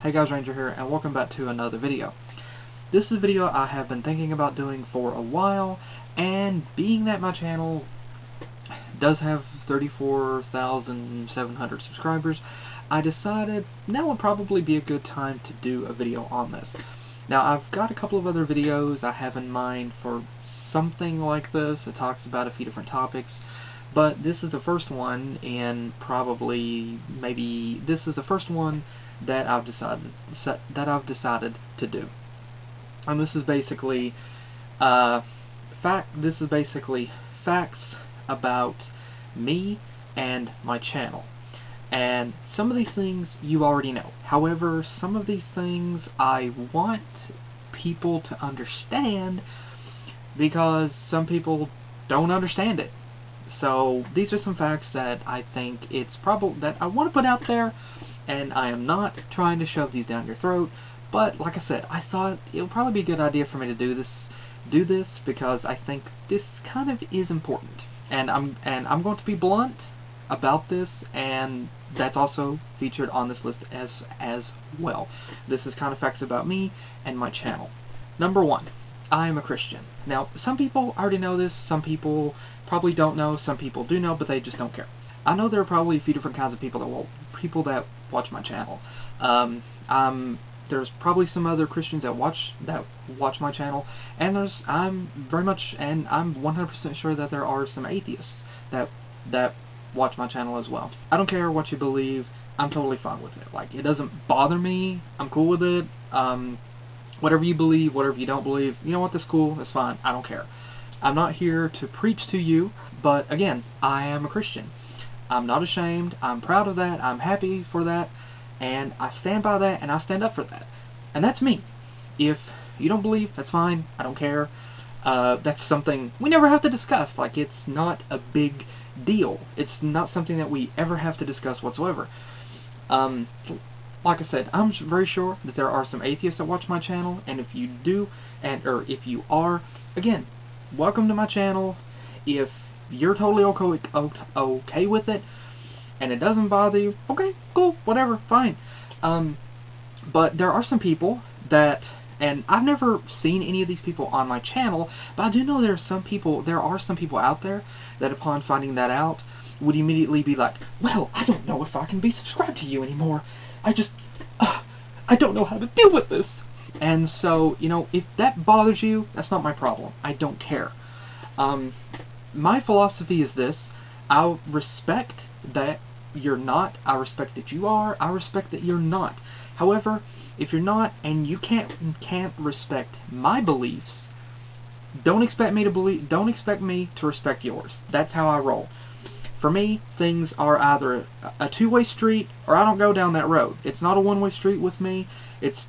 Hey guys, Ranger here, and welcome back to another video. This is a video I have been thinking about doing for a while, and being that my channel does have 34,700 subscribers, I decided now would probably be a good time to do a video on this. Now, I've got a couple of other videos I have in mind for something like this. It talks about a few different topics, but this is the first one, and probably maybe this is the first one that I've decided to do. And this is basically facts about me and my channel. And some of these things you already know. However, some of these things I want people to understand because some people don't understand it. So these are some facts that I think it's probably that I want to put out there, and I am not trying to shove these down your throat. But like I said, I thought it would probably be a good idea for me to do this because I think this kind of is important. And I'm going to be blunt about this, and that's also featured on this list as well. This is kind of facts about me and my channel. Number one, I am a Christian. Now, some people already know this, some people probably don't know, some people do know, but they just don't care. I know there are probably a few different kinds of people that watch my channel. There's probably some other Christians that watch my channel, and I'm 100% sure that there are some atheists that watch my channel as well. I don't care what you believe. I'm totally fine with it. Like, it doesn't bother me. I'm cool with it. Whatever you believe, whatever you don't believe, you know what, that's cool, that's fine, I don't care. I'm not here to preach to you, but again, I am a Christian. I'm not ashamed, I'm proud of that, I'm happy for that, and I stand by that, and I stand up for that. And that's me. If you don't believe, that's fine, I don't care. That's something we never have to discuss. Like, it's not a big deal. It's not something that we ever have to discuss whatsoever. Like I said, I'm very sure that there are some atheists that watch my channel, and if you do, or if you are, again, welcome to my channel. If you're totally okay with it, and it doesn't bother you, okay, cool, whatever, fine. But there are some people that, and I've never seen any of these people on my channel, but I do know there are some people out there that upon finding that out would immediately be like, well, I don't know if I can be subscribed to you anymore. I don't know how to deal with this. And so, you know, if that bothers you, that's not my problem. I don't care. My philosophy is this: I respect that you're not. I respect that you are. I respect that you're not. However, if you're not and you can't respect my beliefs, don't expect me to respect yours. That's how I roll. For me, things are either a two-way street, or I don't go down that road. It's not a one-way street with me. It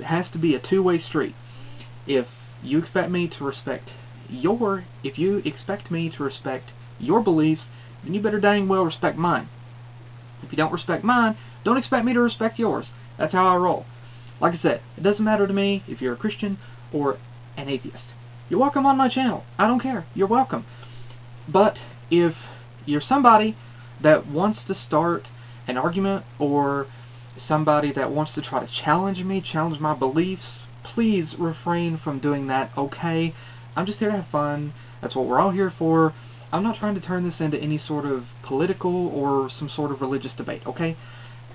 has to be a two-way street. If you expect me to respect your beliefs, then you better dang well respect mine. If you don't respect mine, don't expect me to respect yours. That's how I roll. Like I said, it doesn't matter to me if you're a Christian or an atheist. You're welcome on my channel. I don't care. You're welcome. But if you're somebody that wants to start an argument, or somebody that wants to try to challenge my beliefs, please refrain from doing that, okay? I'm just here to have fun. That's what we're all here for. I'm not trying to turn this into any sort of political or some sort of religious debate, okay?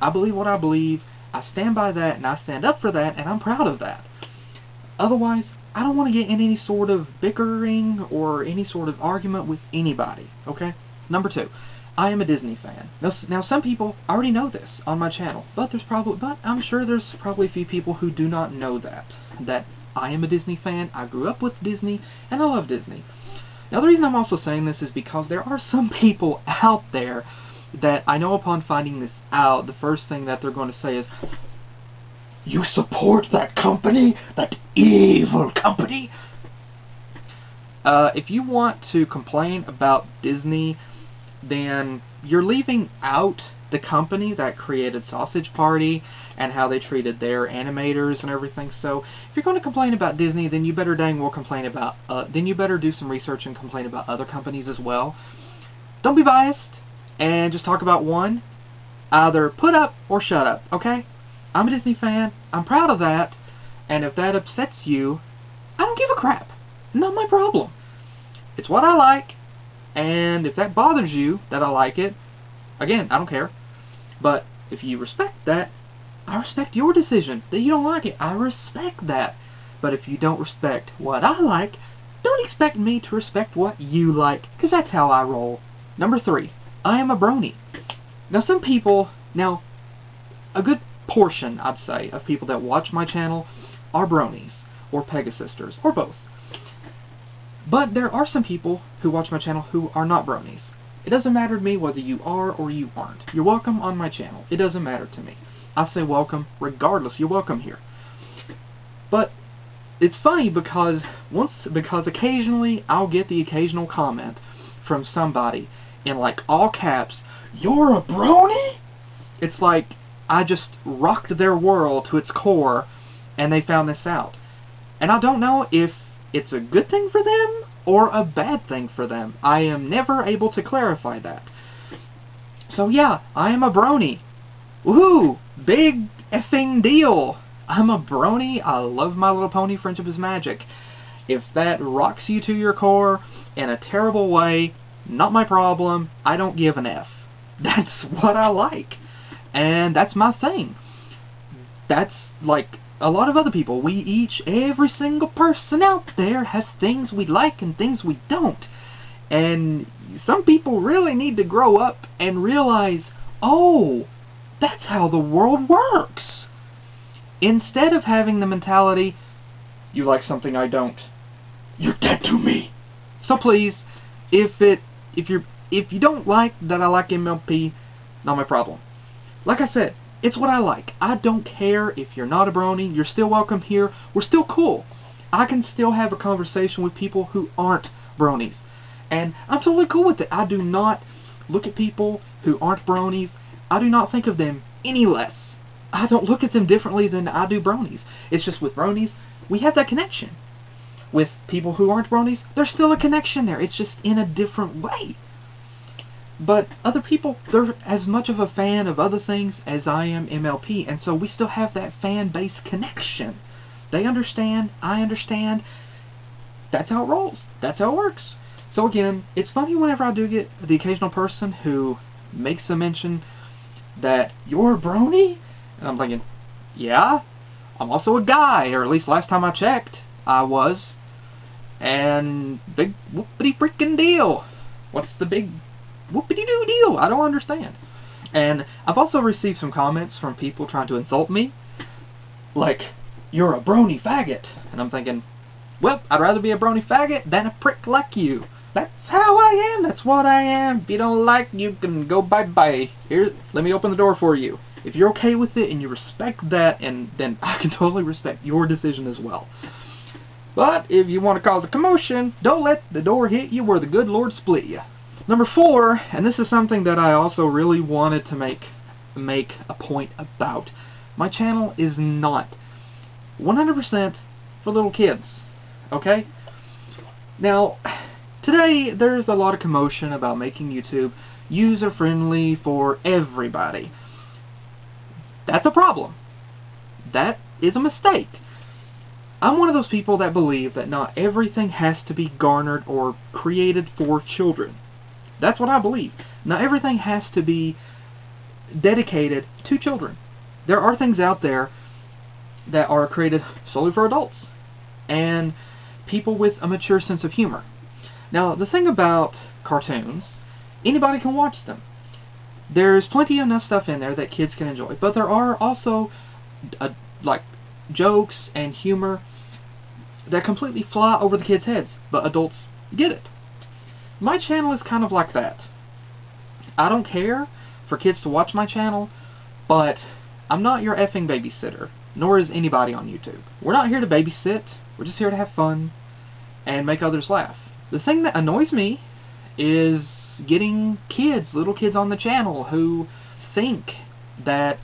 I believe what I believe, I stand by that, and I stand up for that, and I'm proud of that. Otherwise, I don't want to get in any sort of bickering or any sort of argument with anybody, okay? Number two, I am a Disney fan. Now some people already know this on my channel, but I'm sure there's probably a few people who do not know that I am a Disney fan. I grew up with Disney, and I love Disney. Now, the reason I'm also saying this is because there are some people out there that I know upon finding this out, the first thing that they're going to say is, "You support that company, that evil company." If you want to complain about Disney, then you're leaving out the company that created Sausage Party and how they treated their animators and everything. So if you're going to complain about Disney, then you better dang well complain about, then you better do some research and complain about other companies as well. Don't be biased and just talk about one. Either put up or shut up, okay? I'm a Disney fan. I'm proud of that. And if that upsets you, I don't give a crap. Not my problem. It's what I like. And if that bothers you that I like it, again, I don't care. But if you respect that, I respect your decision that you don't like it. I respect that. But if you don't respect what I like, don't expect me to respect what you like, because that's how I roll. Number 3, I am a brony. Now some people, a good portion, I'd say, of people that watch my channel are bronies, or Pegasisters, or both. But there are some people who watch my channel who are not bronies. It doesn't matter to me whether you are or you aren't. You're welcome on my channel. It doesn't matter to me. I say welcome regardless. You're welcome here. But it's funny because occasionally I'll get the occasional comment from somebody in like all caps, "You're a brony?" It's like I just rocked their world to its core and they found this out. And I don't know if it's a good thing for them or a bad thing for them. I am never able to clarify that. So yeah, I am a brony. Woohoo! Big effing deal! I'm a brony. I love My Little Pony Friendship is Magic. If that rocks you to your core in a terrible way, not my problem. I don't give an F. That's what I like. And that's my thing. That's like a lot of other people. Every single person out there has things we like and things we don't. And some people really need to grow up and realize, oh, that's how the world works. Instead of having the mentality, you like something I don't, you're dead to me. So please, if you don't like that I like MLP, not my problem. Like I said, it's what I like. I don't care if you're not a brony. You're still welcome here. We're still cool. I can still have a conversation with people who aren't bronies. And I'm totally cool with it. I do not look at people who aren't bronies. I do not think of them any less. I don't look at them differently than I do bronies. It's just with bronies, we have that connection. With people who aren't bronies, there's still a connection there. It's just in a different way. But other people, they're as much of a fan of other things as I am MLP, and so we still have that fan-base connection. They understand, I understand. That's how it rolls. That's how it works. So again, it's funny whenever I do get the occasional person who makes a mention that you're a brony, and I'm thinking, yeah, I'm also a guy, or at least last time I checked, I was. And big whoopity freaking deal. What's the big whoopity-doo deal? I don't understand. And I've also received some comments from people trying to insult me. Like, you're a brony faggot. And I'm thinking, well, I'd rather be a brony faggot than a prick like you. That's how I am. That's what I am. If you don't like, you can go bye-bye. Here, let me open the door for you. If you're okay with it and you respect that, and then I can totally respect your decision as well. But if you want to cause a commotion, don't let the door hit you where the good Lord split you. Number 4, and this is something that I also really wanted to make a point about. My channel is not 100% for little kids, okay? Now, today there's a lot of commotion about making YouTube user-friendly for everybody. That's a problem. That is a mistake. I'm one of those people that believe that not everything has to be garnered or created for children. That's what I believe. Not everything has to be dedicated to children. There are things out there that are created solely for adults and people with a mature sense of humor. Now, the thing about cartoons, anybody can watch them. There's plenty enough stuff in there that kids can enjoy, but there are also like jokes and humor that completely fly over the kids' heads, but adults get it. My channel is kind of like that. I don't care for kids to watch my channel, but I'm not your effing babysitter, nor is anybody on YouTube. We're not here to babysit, we're just here to have fun and make others laugh. The thing that annoys me is getting little kids on the channel who think that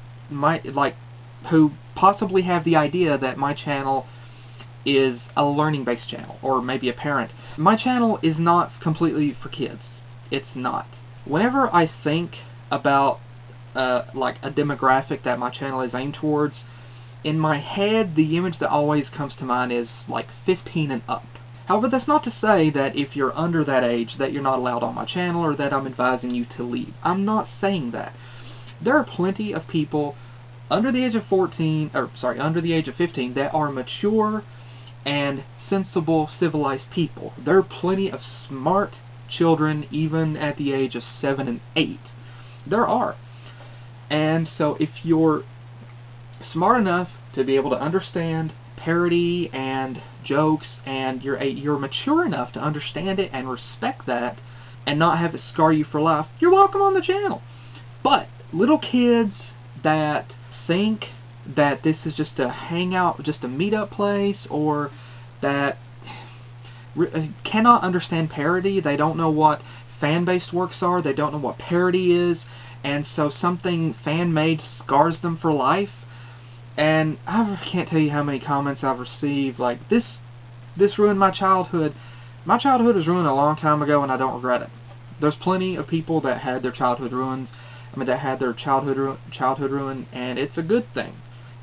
who possibly have the idea that my channel is a learning-based channel, or maybe a parent. My channel is not completely for kids. It's not. Whenever I think about like a demographic that my channel is aimed towards, in my head, the image that always comes to mind is like 15 and up. However, that's not to say that if you're under that age that you're not allowed on my channel or that I'm advising you to leave. I'm not saying that. There are plenty of people under the age of 14, or sorry, under the age of 15 that are mature and sensible, civilized people. There are plenty of smart children even at the age of 7 and 8. There are. And so if you're smart enough to be able to understand parody and jokes, and you're mature enough to understand it and respect that and not have it scar you for life, you're welcome on the channel. But little kids that think that this is just a hangout, just a meetup place, or that cannot understand parody, they don't know what fan-based works are, they don't know what parody is, and so something fan-made scars them for life. And I can't tell you how many comments I've received like, this ruined my childhood. My childhood was ruined a long time ago and I don't regret it. There's plenty of people that had their childhood ruined, and it's a good thing.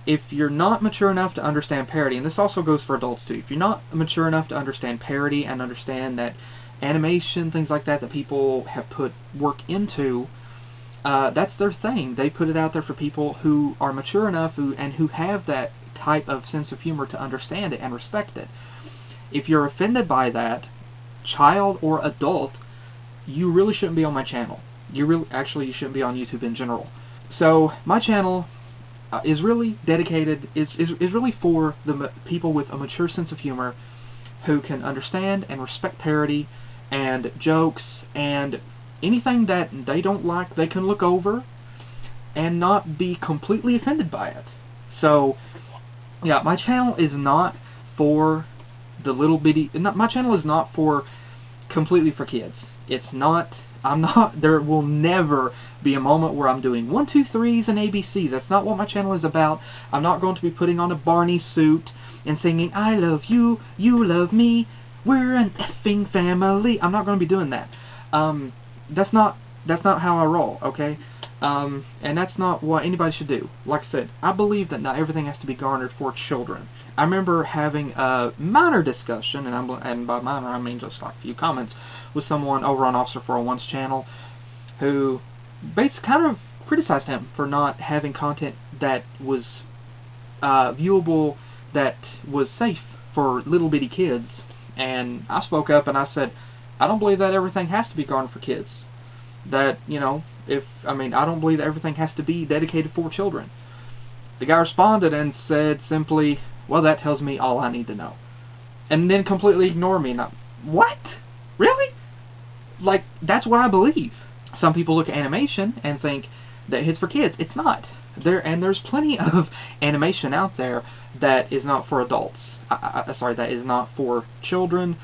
If you're not mature enough to understand parody, and this also goes for adults too, if you're not mature enough to understand parody and understand that animation, things like that, that people have put work into, that's their thing. They put it out there for people who are mature enough and who have that type of sense of humor to understand it and respect it. If you're offended by that, child or adult, you really shouldn't be on my channel. You shouldn't be on YouTube in general. So my channel is really dedicated, is really for the people with a mature sense of humor who can understand and respect parody and jokes, and anything that they don't like, they can look over and not be completely offended by it. So, yeah, my channel is not for the little bitty. My channel is not for completely for kids. It's not. I'm not. There will never be a moment where I'm doing 1, 2, 3s and ABCs. That's not what my channel is about. I'm not going to be putting on a Barney suit and singing "I love you, you love me, we're an effing family." I'm not going to be doing that. That's not how I roll, okay? And that's not what anybody should do. Like I said, I believe that not everything has to be garnered for children. I remember having a minor discussion, and by minor I mean just like a few comments, with someone over on Officer 401's channel who basically kind of criticized him for not having content that was viewable, that was safe for little bitty kids. And I spoke up and I said, I don't believe that everything has to be garnered for kids. That, you know, I don't believe that everything has to be dedicated for children. The guy responded and said simply, well, that tells me all I need to know. And then completely ignored me. And what? Really? Like, that's what I believe. Some people look at animation and think that it's for kids. It's not. There's plenty of animation out there that is not for adults. That is not for children.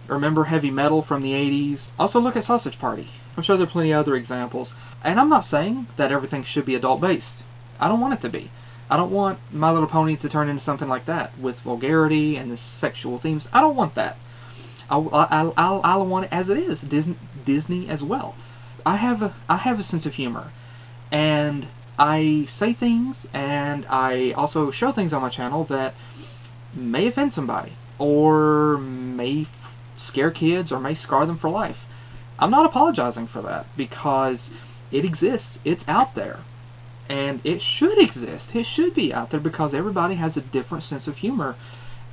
Remember heavy metal from the 80s? Also look at Sausage Party. I'm sure there are plenty of other examples. And I'm not saying that everything should be adult-based. I don't want it to be. I don't want My Little Pony to turn into something like that, with vulgarity and the sexual themes. I don't want that. I want it as it is. Disney as well. I have a sense of humor. And I say things, and I also show things on my channel that may offend somebody, or may scare kids, or may scar them for life. I'm not apologizing for that, because it exists. It's out there. And it should exist. It should be out there, because everybody has a different sense of humor.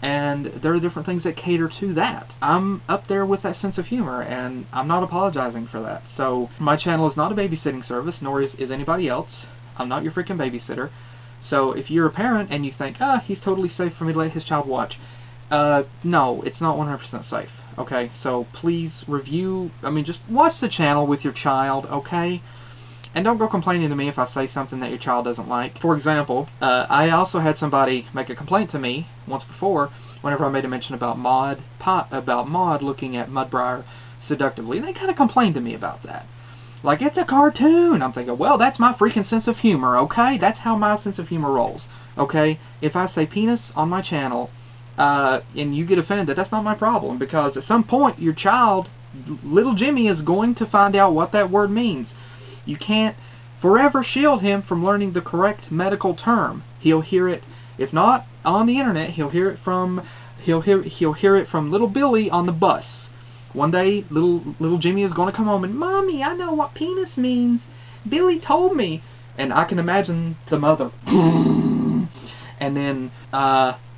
And there are different things that cater to that. I'm up there with that sense of humor, and I'm not apologizing for that. So my channel is not a babysitting service, nor is anybody else. I'm not your freaking babysitter. So if you're a parent and you think, he's totally safe for me to let his child watch, no, it's not 100% safe. Okay, so please just watch the channel with your child, okay? And don't go complaining to me if I say something that your child doesn't like. For example, I also had somebody make a complaint to me once before whenever I made a mention about Maud looking at Mudbriar seductively. And they kind of complained to me about that. Like, it's a cartoon. I'm thinking, well, that's my freaking sense of humor, okay? That's how my sense of humor rolls, okay? If I say penis on my channel and you get offended, that's not my problem, because at some point your child, little Jimmy, is going to find out what that word means. You can't forever shield him from learning the correct medical term. He'll hear it, if not on the internet, he'll hear it from little Billy on the bus. One day, little Jimmy is going to come home and, Mommy, I know what penis means. Billy told me. And I can imagine the mother. And then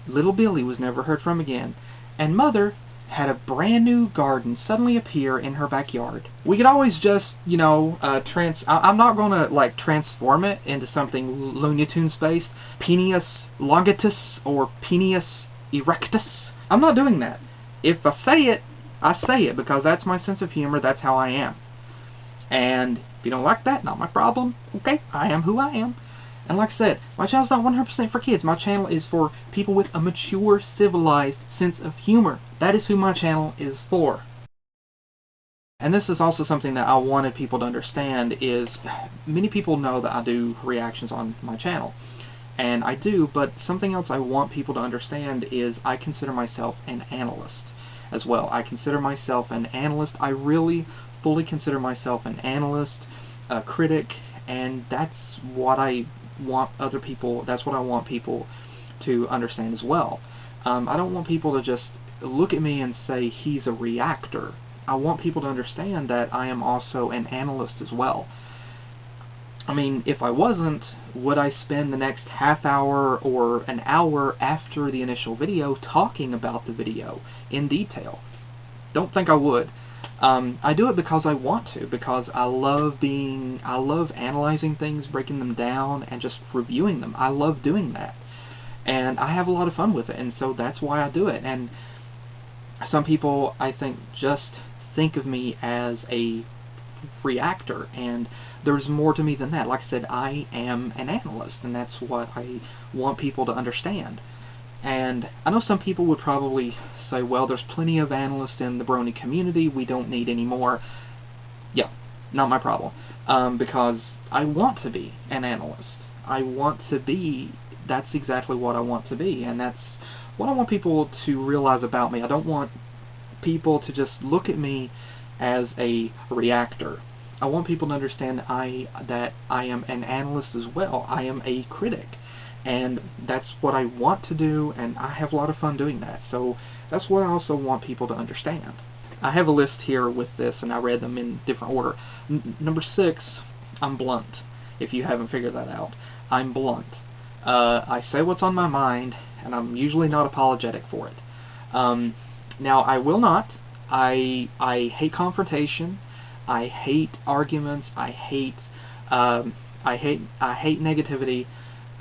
little Billy was never heard from again. And Mother had a brand new garden suddenly appear in her backyard. We could always just, I'm not going to like transform it into something Looney Tunes based. Penis longitus or penis erectus. I'm not doing that. If I say it because that's my sense of humor, that's how I am. And if you don't like that, not my problem. Okay, I am who I am. And like I said, my channel's not 100% for kids. My channel is for people with a mature, civilized sense of humor. That is who my channel is for. And this is also something that I wanted people to understand is, many people know that I do reactions on my channel. And I do, but something else I want people to understand is I consider myself an analyst as well. I consider myself an analyst. I really fully consider myself an analyst, a critic, and that's what I want that's what I want people to understand as well. I don't want people to just look at me and say he's a reactor. I want people to understand that I am also an analyst as well. I mean, if I wasn't, would I spend the next half hour or an hour after the initial video talking about the video in detail? Don't think I would. I do it because I want to, because I love analyzing things, breaking them down, and just reviewing them. I love doing that. And I have a lot of fun with it, and so that's why I do it. And some people, I think, just think of me as a reactor, and there's more to me than that. Like I said, I am an analyst, and that's what I want people to understand. And I know some people would probably say, well, there's plenty of analysts in the brony community, we don't need any more. Yeah, not my problem. Because I want to be an analyst. That's exactly what I want to be, and that's what I want people to realize about me. I don't want people to just look at me as a reactor. I want people to understand that I am an analyst as well. I am a critic. And that's what I want to do, and I have a lot of fun doing that. So that's what I also want people to understand. I have a list here with this, and I read them in different order. Number 6, I'm blunt. If you haven't figured that out, I'm blunt. I say what's on my mind, and I'm usually not apologetic for it. Now, I will not. I hate confrontation. I hate arguments. I hate negativity.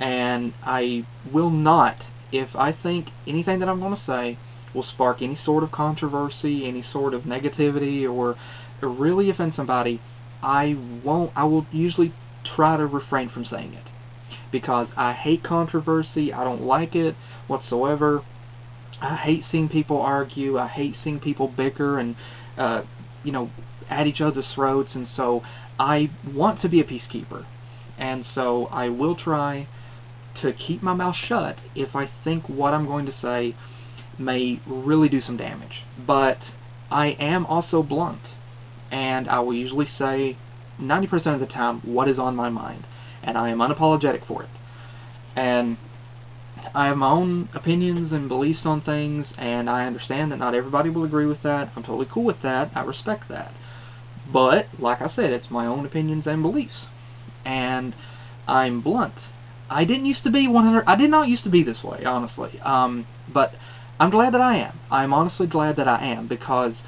And I will not, if I think anything that I'm going to say will spark any sort of controversy, any sort of negativity, or really offend somebody, I will usually try to refrain from saying it. Because I hate controversy, I don't like it whatsoever. I hate seeing people argue, I hate seeing people bicker and, at each other's throats, and so I want to be a peacekeeper. And so I will try to keep my mouth shut if I think what I'm going to say may really do some damage. But I am also blunt, and I will usually say 90% of the time what is on my mind, and I am unapologetic for it. And I have my own opinions and beliefs on things, and I understand that not everybody will agree with that. I'm totally cool with that. I respect that. But, like I said, it's my own opinions and beliefs. And I'm blunt. I did not used to be this way, honestly. But I'm glad that I am. I'm honestly glad that I am, because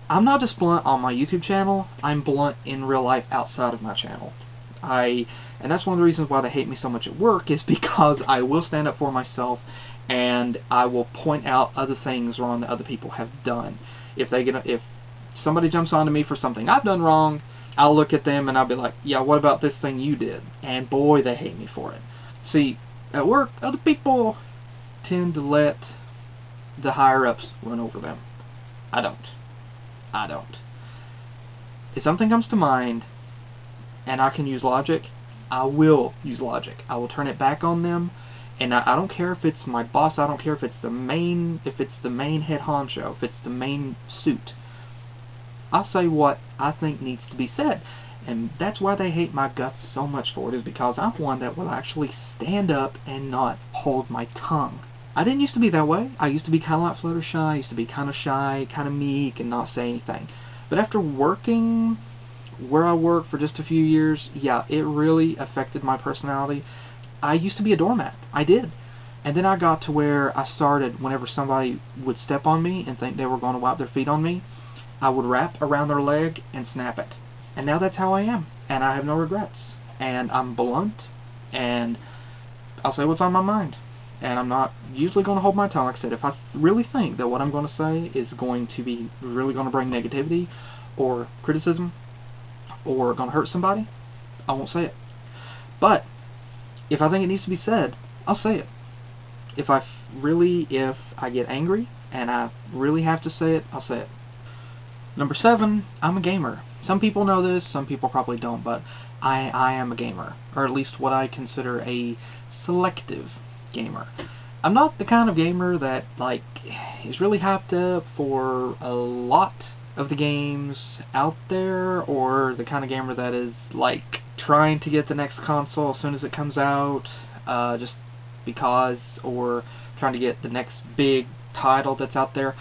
I'm not just blunt on my YouTube channel, I'm blunt in real life outside of my channel. And that's one of the reasons why they hate me so much at work, is because I will stand up for myself, and I will point out other things wrong that other people have done. If somebody jumps onto me for something I've done wrong, I'll look at them and I'll be like, yeah, what about this thing you did? And boy, they hate me for it. See, at work, other people tend to let the higher-ups run over them. I don't. If something comes to mind and I can use logic, I will use logic. I will turn it back on them, and I don't care if it's my boss, I don't care if it's the main head honcho, if it's the main suit. I'll say what I think needs to be said. And that's why they hate my guts so much for it, is because I'm one that will actually stand up and not hold my tongue. I didn't used to be that way. I used to be kind of like Fluttershy. I used to be kind of shy, kind of meek, and not say anything. But after working where I worked for just a few years, yeah, it really affected my personality. I used to be a doormat. I did. And then I got to where I started, whenever somebody would step on me and think they were going to wipe their feet on me, I would wrap around their leg and snap it. And now that's how I am. And I have no regrets. And I'm blunt. And I'll say what's on my mind. And I'm not usually going to hold my tongue. Like I said, if I really think that what I'm going to say is going to be really going to bring negativity or criticism or going to hurt somebody, I won't say it. But if I think it needs to be said, I'll say it. If I get angry and I really have to say it, I'll say it. Number 7, I'm a gamer. Some people know this, some people probably don't, but I am a gamer, or at least what I consider a selective gamer. I'm not the kind of gamer that is really hyped up for a lot of the games out there, or the kind of gamer that is trying to get the next console as soon as it comes out, just because, or trying to get the next big title that's out there.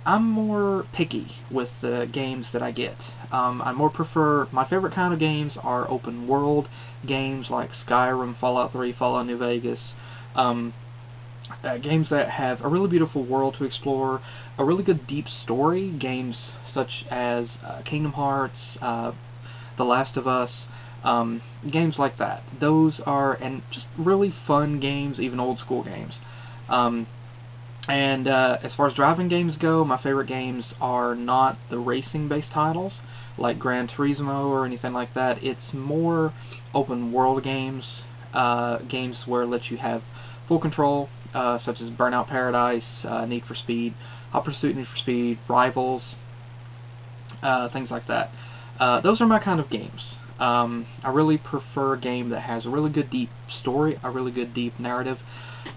I'm more picky with the games that I get. I more prefer, my favorite kind of games are open world games like Skyrim, Fallout 3, Fallout New Vegas. Games that have a really beautiful world to explore, a really good deep story, games such as Kingdom Hearts, The Last of Us, games like that. Those are, and just really fun games, even old school games. And as far as driving games go, my favorite games are not the racing-based titles like Gran Turismo or anything like that. It's more open world games, games where it lets you have full control, such as Burnout Paradise, Need for Speed, Hot Pursuit, Need for Speed, Rivals, things like that. Those are my kind of games. I really prefer a game that has a really good deep story, a really good deep narrative,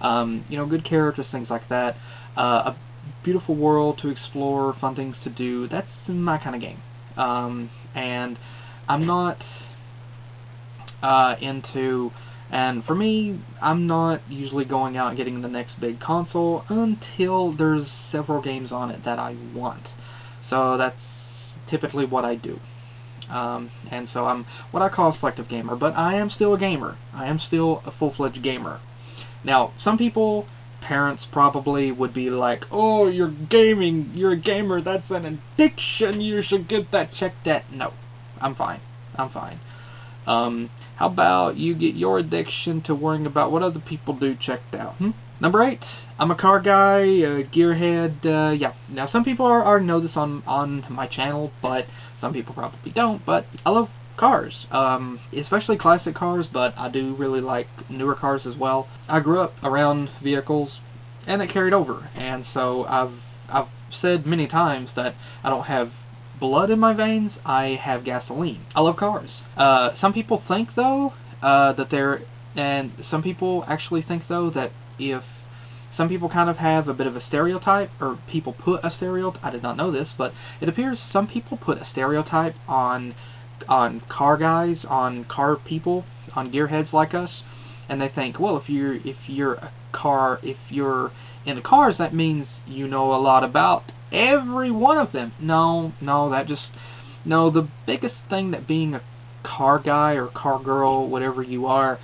good characters, things like that, a beautiful world to explore, fun things to do. That's my kind of game. And I'm not into, and for me, I'm not usually going out and getting the next big console until there's several games on it that I want. So that's typically what I do. And so I'm what I call a selective gamer, but I am still a gamer. I am still a full-fledged gamer. Now, some people, parents probably would be like, "Oh, you're gaming, you're a gamer, that's an addiction, you should get that checked at." No, I'm fine. I'm fine. How about you get your addiction to worrying about what other people do checked out? Number 8, I'm a car guy, a gearhead. Yeah. Now, some people already know this on my channel, but some people probably don't. But I love cars, especially classic cars, but I do really like newer cars as well. I grew up around vehicles, and it carried over. And so I've said many times that I don't have blood in my veins, I have gasoline. I love cars. Some people think though some people actually think though that if some people kind of have a bit of a stereotype, or people put a stereotype, I did not know this, but it appears some people put a stereotype on car guys, on car people, on gearheads like us, and they think, well, if you're into cars, that means you know a lot about every one of them. No, the biggest thing that being a car guy or car girl, whatever you are,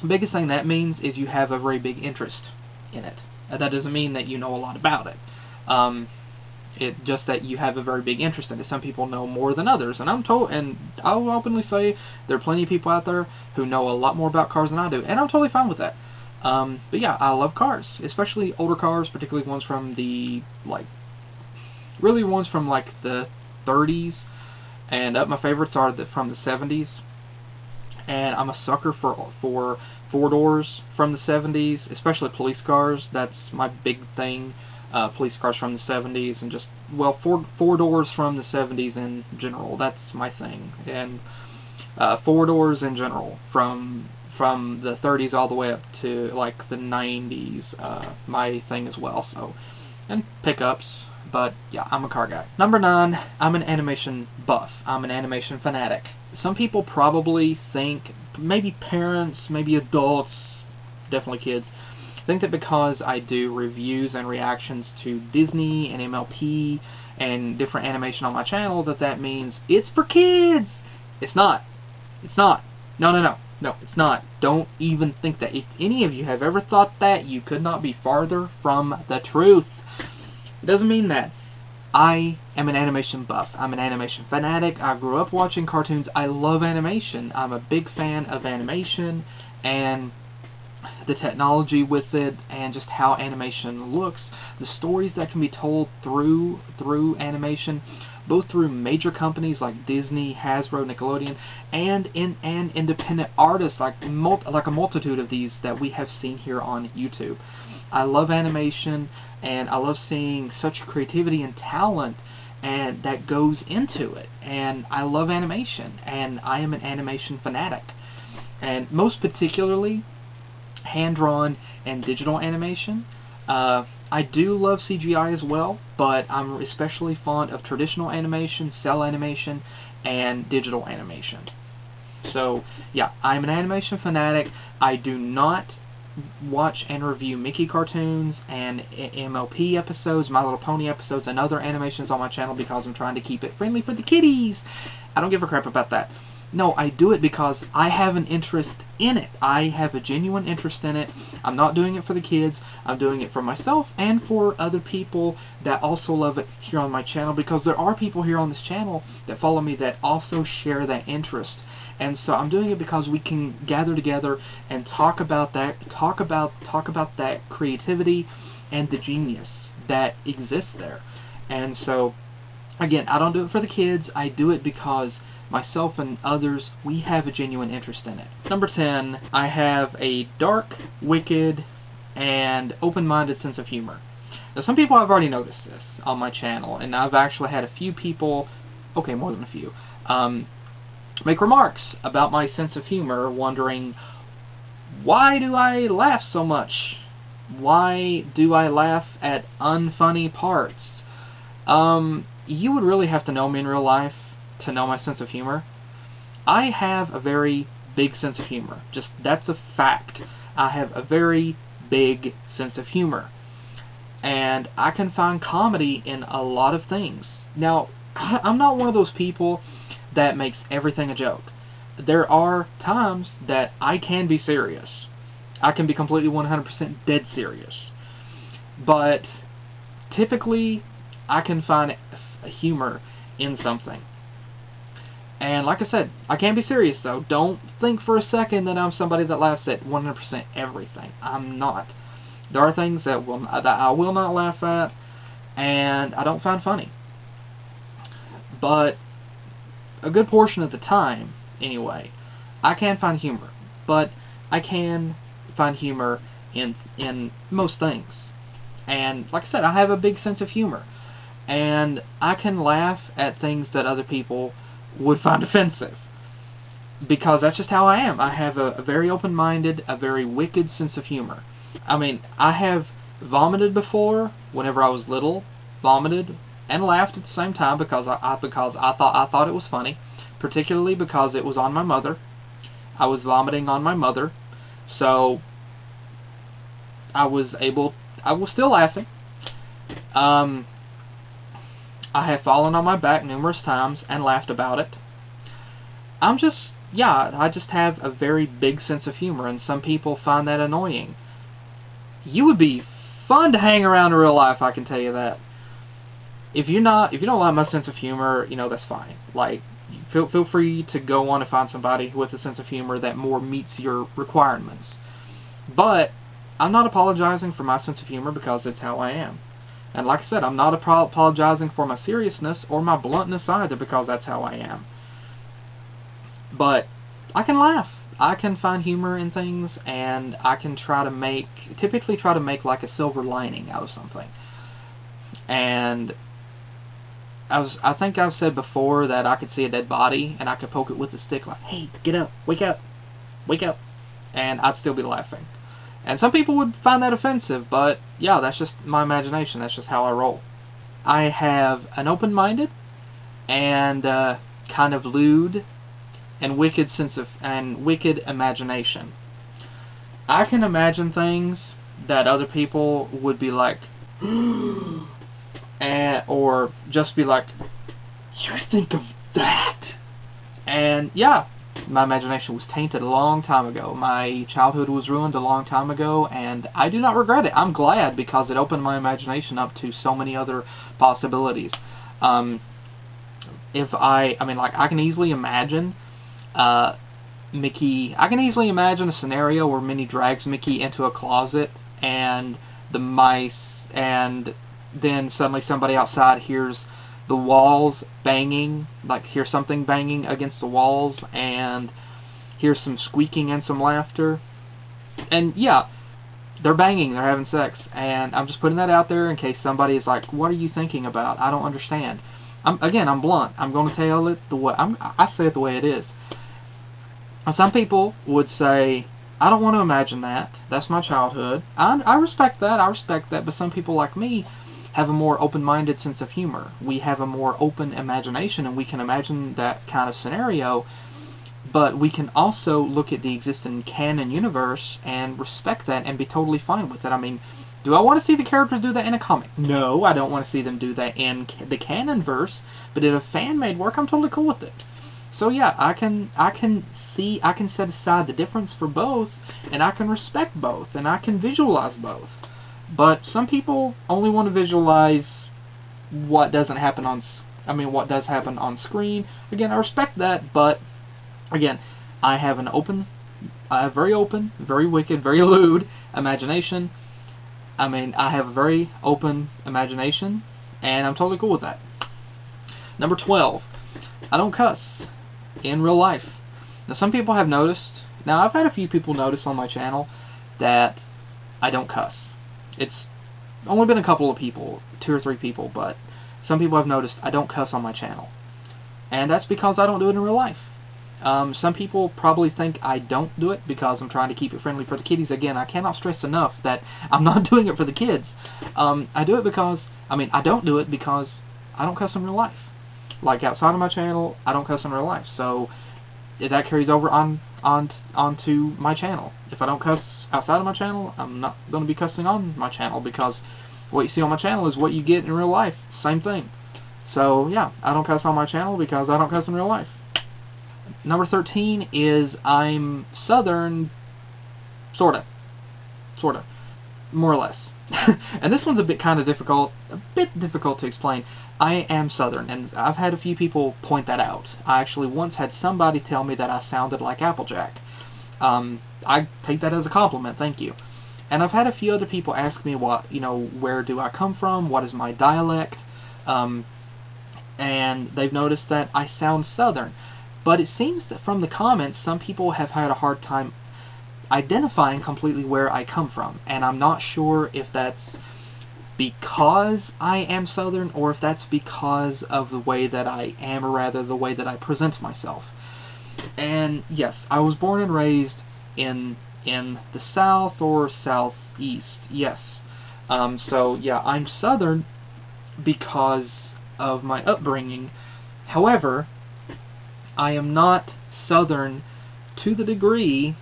biggest thing that means is you have a very big interest in it. That doesn't mean that you know a lot about it. It just that you have a very big interest in it. Some people know more than others, and I'll openly say there are plenty of people out there who know a lot more about cars than I do, and I'm totally fine with that. But yeah, I love cars, especially older cars, particularly ones from the the 30s and up. My favorites are from the 70s, and I'm a sucker for four doors from the 70s, especially police cars. That's my big thing. Police cars from the 70s, and just, well, four doors from the 70s in general. That's my thing. And four doors in general from the 30s all the way up to like the 90s, my thing as well. So, and pickups, But yeah, I'm a car guy. Number 9, I'm an animation buff. I'm an animation fanatic. Some people probably think, maybe parents, maybe adults, definitely kids, think that because I do reviews and reactions to Disney and MLP and different animation on my channel, that means it's for kids. It's not. It's not. No, no, no. No, it's not. Don't even think that. If any of you have ever thought that, you could not be farther from the truth. It doesn't mean that. I am an animation buff. I'm an animation fanatic. I grew up watching cartoons. I love animation. I'm a big fan of animation and the technology with it, and just how animation looks, the stories that can be told through animation, both through major companies like Disney, Hasbro, Nickelodeon, and independent artists like a multitude of these that we have seen here on YouTube. I love animation, and I love seeing such creativity and talent and that goes into it, and I love animation, and I am an animation fanatic, and most particularly hand-drawn and digital animation. I do love CGI as well, but I'm especially fond of traditional animation, cell animation, and digital animation. So yeah, I'm an animation fanatic. I do not watch and review Mickey cartoons and MLP episodes, My Little Pony episodes, and other animations on my channel because I'm trying to keep it friendly for the kiddies. I don't give a crap about that. No, I do it because I have an interest in it. I have a genuine interest in it. I'm not doing it for the kids. I'm doing it for myself and for other people that also love it here on my channel, because there are people here on this channel that follow me that also share that interest. And so I'm doing it because we can gather together and talk about that, talk about that creativity and the genius that exists there. And so again, I don't do it for the kids. I do it because myself and others, we have a genuine interest in it. Number 10, I have a dark, wicked, and open-minded sense of humor. Now, some people have already noticed this on my channel, and I've actually had a few people, okay, more than a few, make remarks about my sense of humor, wondering, why do I laugh so much? Why do I laugh at unfunny parts? You would really have to know me in real life to know my sense of humor. I have a very big sense of humor. Just, that's a fact. I have a very big sense of humor. And I can find comedy in a lot of things. Now, I'm not one of those people that makes everything a joke. There are times that I can be serious. I can be completely 100% dead serious. But typically, I can find humor in something. And like I said, I can be serious though. Don't think for a second that I'm somebody that laughs at 100% everything. I'm not. There are things that I will not laugh at, and I don't find funny. But a good portion of the time, anyway, I can find humor. But I can find humor in most things. And like I said, I have a big sense of humor. And I can laugh at things that other people would find offensive, because that's just how I am. I have a very open-minded, a very wicked sense of humor. I mean, I have vomited before whenever I was little, vomited and laughed at the same time because I thought it was funny, particularly because it was on my mother. I was vomiting on my mother, so I was still laughing. I have fallen on my back numerous times and laughed about it. I just have a very big sense of humor, and some people find that annoying. You would be fun to hang around in real life, I can tell you that. If you don't like my sense of humor, that's fine. Like, feel free to go on and find somebody with a sense of humor that more meets your requirements. But I'm not apologizing for my sense of humor, because it's how I am. And like I said, I'm not apologizing for my seriousness or my bluntness either, because that's how I am. But I can laugh. I can find humor in things, and I can typically try to make like a silver lining out of something. And I think I've said before that I could see a dead body and I could poke it with a stick like, hey, get up, wake up, wake up, and I'd still be laughing. And some people would find that offensive, but yeah, that's just my imagination. That's just how I roll. I have an open-minded and kind of lewd and wicked imagination. I can imagine things that other people would be like, or just be like, you think of that? And yeah, my imagination was tainted a long time ago. My childhood was ruined a long time ago, and I do not regret it. I'm glad because it opened my imagination up to so many other possibilities. Um, if I mean, like, I can easily imagine uh, Mickey. I can easily imagine a scenario where Minnie drags Mickey into a closet, and the mice, and then suddenly somebody outside hears the walls banging, like hear something banging against the walls, and hears some squeaking and some laughter. And yeah, they're banging, they're having sex, and I'm just putting that out there in case somebody is like, "What are you thinking about? I don't understand." I'm blunt. I'm going to tell it the way I say it the way it is. Some people would say, "I don't want to imagine that. That's my childhood." I respect that. I respect that. But some people like me have a more open-minded sense of humor. We have a more open imagination, and we can imagine that kind of scenario. But we can also look at the existing canon universe and respect that and be totally fine with it. I mean, do I want to see the characters do that in a comic? No, I don't want to see them do that in the canon verse. But in a fan-made work, I'm totally cool with it. So yeah, I can set aside the difference for both, and I can respect both, and I can visualize both. But some people only want to visualize what doesn't happen on, what does happen on screen. Again, I respect that, but again, I have a very open, very wicked, very lewd imagination. I have a very open imagination, and I'm totally cool with that. Number 12, I don't cuss in real life. Now, some people have noticed. Now, I've had a few people notice on my channel that I don't cuss. It's only been a couple of people, 2 or 3 people, but some people have noticed I don't cuss on my channel. And that's because I don't do it in real life. Some people probably think I don't do it because I'm trying to keep it friendly for the kiddies. Again, I cannot stress enough that I'm not doing it for the kids. I do it because, I don't do it because I don't cuss in real life. Like outside of my channel, I don't cuss in real life. So that carries over onto my channel. If I don't cuss outside of my channel, I'm not going to be cussing on my channel because what you see on my channel is what you get in real life. Same thing. So yeah, I don't cuss on my channel because I don't cuss in real life. Number 13 is I'm Southern, sorta, more or less. And this one's a bit difficult to explain. I am Southern, and I've had a few people point that out. I actually once had somebody tell me that I sounded like Applejack. I take that as a compliment, thank you. And I've had a few other people ask me where do I come from, what is my dialect, and they've noticed that I sound Southern. But it seems that from the comments, some people have had a hard time identifying completely where I come from, and I'm not sure if that's because I am Southern or if that's because of the way that I am, or rather the way that I present myself. And yes, I was born and raised in the South or Southeast, yes. So yeah, I'm Southern because of my upbringing. However, I am not Southern to the degree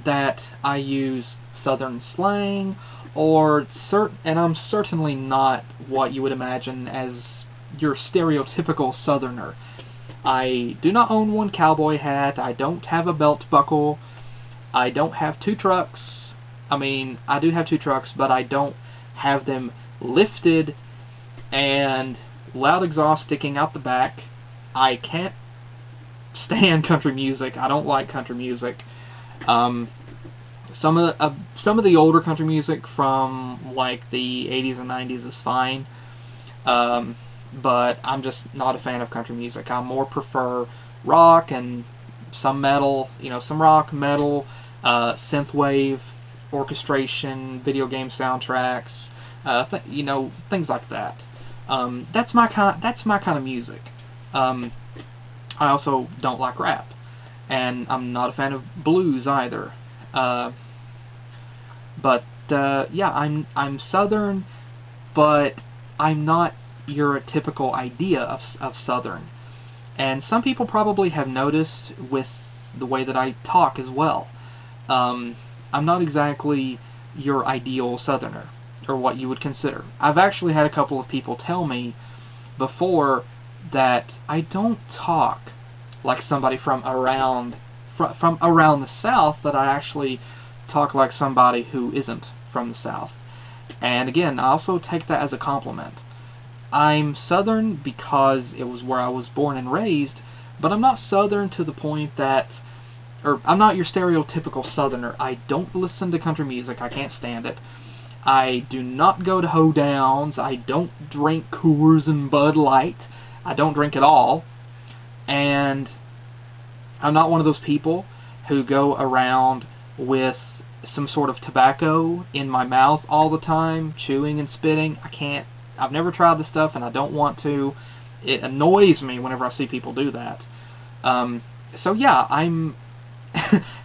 that I use Southern slang, and I'm certainly not what you would imagine as your stereotypical Southerner. I do not own one cowboy hat, I don't have a belt buckle, I don't have 2 trucks. I do have 2 trucks, but I don't have them lifted and loud exhaust sticking out the back. I can't stand country music. I don't like country music. Some of the older country music from like the 80s and 90s is fine, but I'm just not a fan of country music. I more prefer rock and some metal, some rock, metal, synthwave, orchestration, video game soundtracks, things like that. That's my kind of music. I also don't like rap, and I'm not a fan of blues either. But yeah, I'm Southern, but I'm not your typical idea of Southern. And some people probably have noticed with the way that I talk as well. I'm not exactly your ideal Southerner, or what you would consider. I've actually had a couple of people tell me before that I don't talk like somebody from around the South, that I actually talk like somebody who isn't from the South. And again, I also take that as a compliment. I'm Southern because it was where I was born and raised, but I'm not Southern to the point that, or I'm not your stereotypical Southerner. I don't listen to country music. I can't stand it. I do not go to hoedowns. I don't drink Coors and Bud Light. I don't drink at all. And I'm not one of those people who go around with some sort of tobacco in my mouth all the time, chewing and spitting. I can't. I've never tried this stuff, and I don't want to. It annoys me whenever I see people do that. So yeah, I'm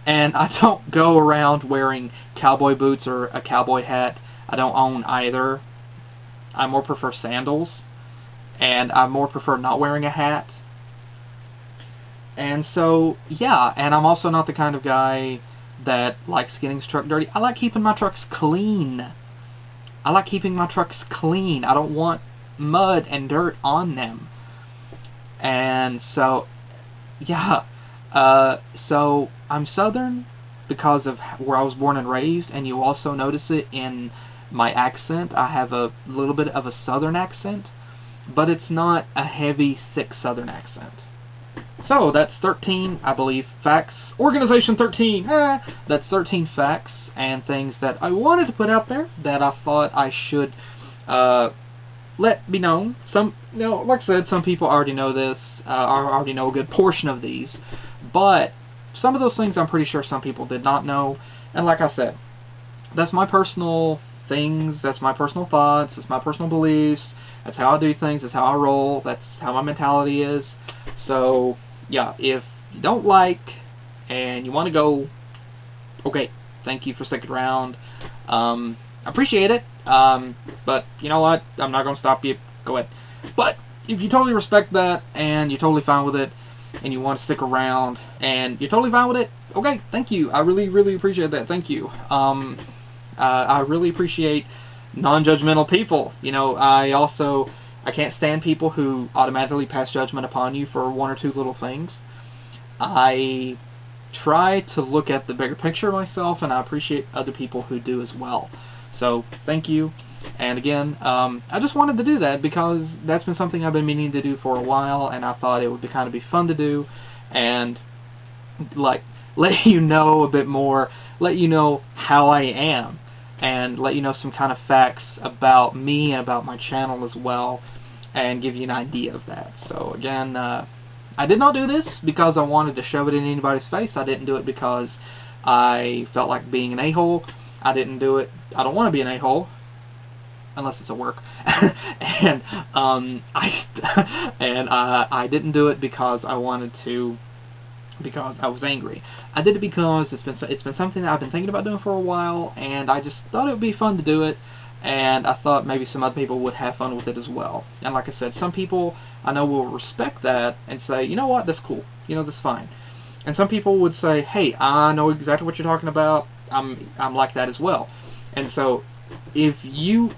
and I don't go around wearing cowboy boots or a cowboy hat. I don't own either. I more prefer sandals, and I more prefer not wearing a hat. And so, yeah, and I'm also not the kind of guy that likes getting his truck dirty. I like keeping my trucks clean. I like keeping my trucks clean. I don't want mud and dirt on them. And so, yeah, so I'm Southern because of where I was born and raised, and you also notice it in my accent. I have a little bit of a Southern accent, but it's not a heavy, thick Southern accent. So that's 13, I believe, facts. Organization 13. That's 13 facts and things that I wanted to put out there that I thought I should let be known. Some, like I said, some people already know this. I already know a good portion of these, but some of those things I'm pretty sure some people did not know. And like I said, that's my personal things. That's my personal thoughts. That's my personal beliefs. That's how I do things. That's how I roll. That's how my mentality is. So yeah, if you don't like and you want to go, okay, thank you for sticking around. I appreciate it. But you know what? I'm not going to stop you. Go ahead. But if you totally respect that and you're totally fine with it and you want to stick around and you're totally fine with it, okay, thank you. I really, really appreciate that. Thank you. I really appreciate non-judgmental people. I can't stand people who automatically pass judgment upon you for one or two little things. I try to look at the bigger picture myself, and I appreciate other people who do as well. So, thank you. And again, I just wanted to do that because that's been something I've been meaning to do for a while, and I thought it would be fun to do, and like let you know a bit more, let you know how I am, and let you know some kind of facts about me and about my channel as well, and give you an idea of that. So again, I did not do this because I wanted to shove it in anybody's face. I didn't do it because I felt like being an a-hole. I didn't do it. I don't want to be an a-hole unless it's at work. And I didn't do it because I wanted to, because I was angry. I did it because it's been something that I've been thinking about doing for a while, and I just thought it would be fun to do it, and I thought maybe some other people would have fun with it as well. And like I said, some people I know will respect that and say, you know what, that's cool, that's fine. And some people would say, hey, I know exactly what you're talking about. I'm like that as well. And so if you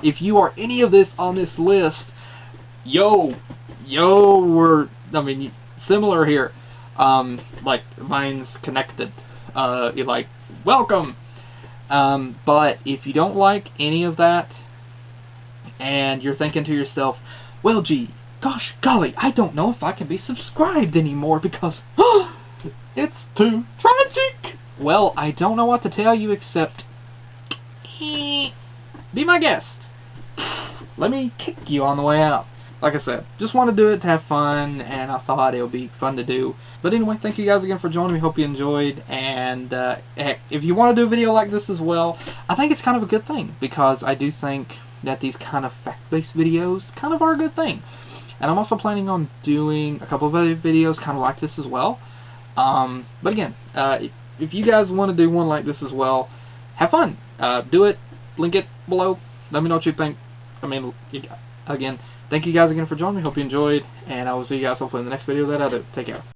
if you are any of this on this list, we're similar here. Like mine's connected. You're like, welcome. But if you don't like any of that, and you're thinking to yourself, well, gee, gosh golly, I don't know if I can be subscribed anymore because it's too tragic. Well, I don't know what to tell you except be my guest. Let me kick you on the way out. Like I said, just want to do it to have fun, and I thought it would be fun to do. But anyway, thank you guys again for joining me. Hope you enjoyed. And heck, if you want to do a video like this as well, I think it's kind of a good thing, because I do think that these kind of fact-based videos kind of are a good thing. And I'm also planning on doing a couple of other videos kind of like this as well. But again, if you guys want to do one like this as well, have fun. Do it. Link it below. Let me know what you think. Again, thank you guys again for joining me. Hope you enjoyed, and I will see you guys hopefully in the next video that I do. Take care.